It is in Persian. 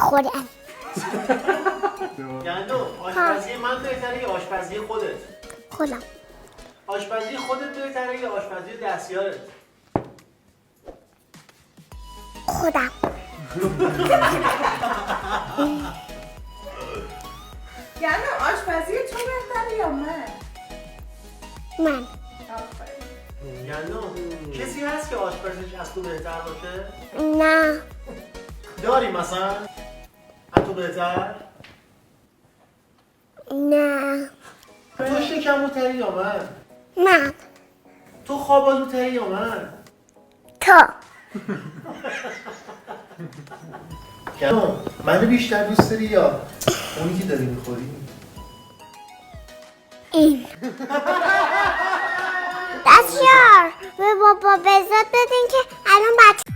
خودم. یعنی آشپزی من بهتره یا آشپزی خودت؟ خودم. آشپزی خودت بهتره یا آشپزی دستیارت؟ خودم. یعنی آشپزی تو بهتره یا من؟ من. آفرین. یعنی کسی هست که آشپزیش از تو بهتر باشه؟ نه. داری مثلا؟ از تو بهتر؟ نه. تو شکم‌تری یا من؟ من. تو خواب‌آلودتری یا من؟ تو. منو بیشتر دوست داری یا اونی که داری میخوری؟ این. دستیار به بابا بزاد بدین که الان بچه